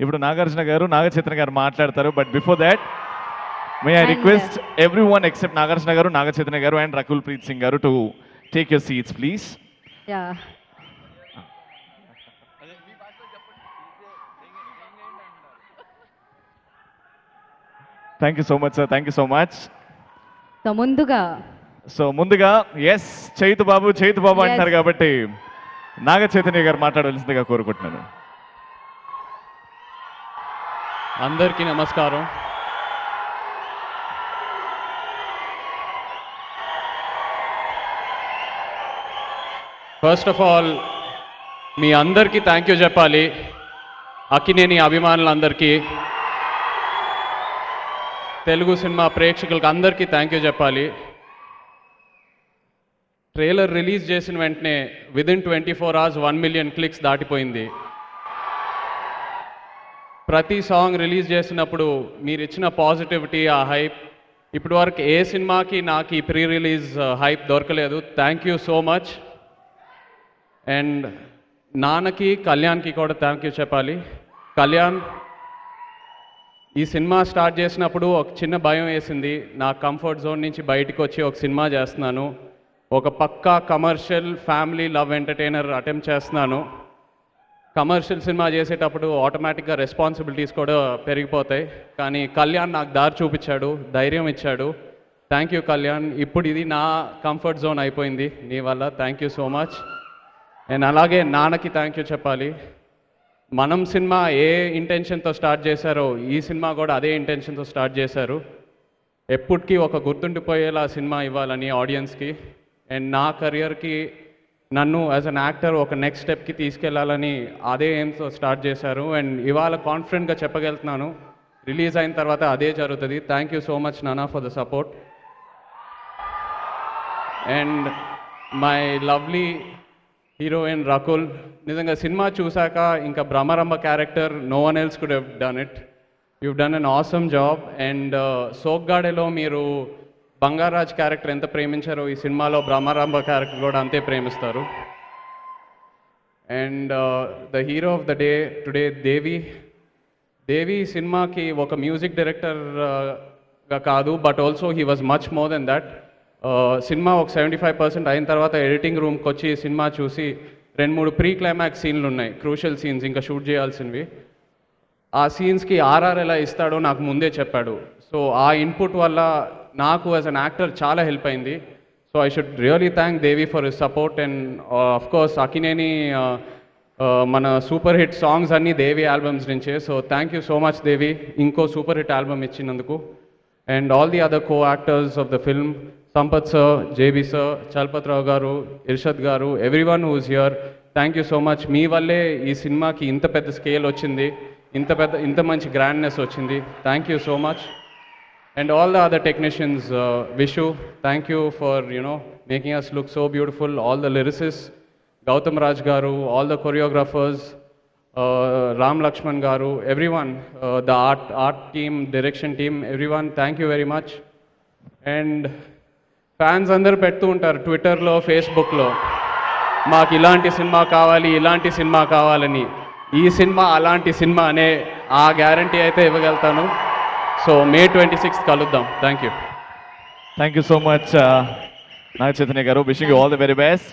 ఇప్పుడు నాగార్జున గారు నాగ చైతన్య గారు మాట్లాడతారు. But before that may I request every one except Nagarjuna గారు, నాగ చైతన్య గారు అండ్ రకుల్ ప్రీత్ సింగ్ గారు to take your seats please. Thank you so much sir, thank you so much. ముందుగా ఎస్ చైతు బాబు అంటున్నారు కాబట్టి నాగ చైతన్య గారు మాట్లాడవలసిందిగా కోరుకుంటున్నాను. అందరికీ నమస్కారం. ఫస్ట్ ఆఫ్ ఆల్ మీ అందరికీ థ్యాంక్ యూ చెప్పాలి. అక్కినేని అభిమానులందరికీ, తెలుగు సినిమా ప్రేక్షకులకు అందరికీ థ్యాంక్ యూ చెప్పాలి. ట్రైలర్ రిలీజ్ చేసిన వెంటనే విదిన్ 24 hours 1 million క్లిక్స్ దాటిపోయింది. ప్రతి సాంగ్ రిలీజ్ చేసినప్పుడు మీరు ఇచ్చిన పాజిటివిటీ, ఆ హైప్, ఇప్పటి వరకు ఏ సినిమాకి నాకు ఈ ప్రీ రిలీజ్ హైప్ దొరకలేదు. Thank you so much. And నాన్నకి, కళ్యాణ్కి కూడా థ్యాంక్ యూ చెప్పాలి. కళ్యాణ్, ఈ సినిమా స్టార్ట్ చేసినప్పుడు ఒక చిన్న భయం వేసింది. నా కంఫర్ట్ జోన్ నుంచి బయటకు వచ్చి ఒక సినిమా చేస్తున్నాను, ఒక పక్కా commercial family love entertainer attempt చేస్తున్నాను. కమర్షియల్ సినిమా చేసేటప్పుడు ఆటోమేటిక్గా రెస్పాన్సిబిలిటీస్ కూడా పెరిగిపోతాయి. కానీ కళ్యాణ్ నాకు దారి చూపించాడు, ధైర్యం ఇచ్చాడు. Thank you Kalyan. ఇప్పుడు ఇది నా కంఫర్ట్ జోన్ అయిపోయింది నీ వల్ల. Thank you so much. And అలాగే నాన్నకి థ్యాంక్ యూ చెప్పాలి. మనం సినిమా ఏ ఇంటెన్షన్తో స్టార్ట్ చేశారో ఈ సినిమా కూడా అదే ఇంటెన్షన్తో స్టార్ట్ చేశారు. ఎప్పటికీ ఒక గుర్తుండిపోయేలా సినిమా ఇవ్వాలని ఆడియన్స్కి, అండ్ నా కెరియర్కి, నన్ను యాజ్ అన్ యాక్టర్ ఒక నెక్స్ట్ స్టెప్కి తీసుకెళ్లాలని అదే ఎయిమ్తో స్టార్ట్ చేశారు. అండ్ ఇవాళ కాన్ఫిడెంట్గా చెప్పగలుగుతున్నాను, రిలీజ్ అయిన తర్వాత అదే జరుగుతుంది. థ్యాంక్ యూ సో మచ్ నానా for the support. And my lovely heroine Rakul, నిజంగా సినిమా చూశాక ఇంకా Bhramaramba character no one else could have done it. You done an awesome job. And సోగ్గాడేలో మీరు బంగారాజ్ క్యారెక్టర్ ఎంత ప్రేమించారో ఈ సినిమాలో భ్రమరంభ క్యారెక్టర్ కూడా అంతే ప్రేమిస్తారు. And the hero of the day today Devi సినిమాకి ఒక మ్యూజిక్ డైరెక్టర్గా కాదు, but also he was much more than that. సినిమా ఒక 75% అయిన తర్వాత ఎడిటింగ్ రూమ్కి వచ్చి సినిమా చూసి 2-3 ప్రీ క్లైమాక్స్ సీన్లు ఉన్నాయి, క్రూషియల్ సీన్స్ ఇంకా షూట్ చేయాల్సినవి. ఆ సీన్స్కి ఆర్ఆర్ ఎలా ఇస్తాడో నాకు ముందే చెప్పాడు. సో ఆ ఇన్పుట్ వల్ల నాకు యాజ్ అన్ యాక్టర్ చాలా హెల్ప్ అయింది. So I should really thank Devi for his support. And of course Akkineni మన సూపర్ హిట్ సాంగ్స్ అన్నీ దేవి ఆల్బమ్స్ నుంచే. So thank you so much దేవి, ఇంకో సూపర్ హిట్ ఆల్బమ్ ఇచ్చినందుకు. And all the other co actors of the film, Sampath sir, JB sir, Chalapathirao గారు, ఇర్షద్ గారు, everyone who is here, thank you so much. మీ వల్లే ఈ సినిమాకి ఇంత పెద్ద స్కేల్ వచ్చింది, ఇంత మంచి గ్రాండ్నెస్ వచ్చింది. Thank you so much. And all the other technicians, Vishu, thank you for making us look so beautiful. All the lyricist, Gautham Raj గారు, all the choreographers, Ram Laxman గారు, everyone, the art team, direction team, everyone, thank you very much. And fans అందరూ పెడుతూ ఉంటారు ట్విట్టర్లో, ఫేస్బుక్లో, మాకు ఇలాంటి cinema కావాలని. ఈ సినిమా అలాంటి సినిమా అనే ఆ గ్యారంటీ అయితే ఇవ్వగలుగుతాను. సో May 26th కలుద్దాం. Thank you so much Naga Chaitanya గారు. Wishing you all the very best.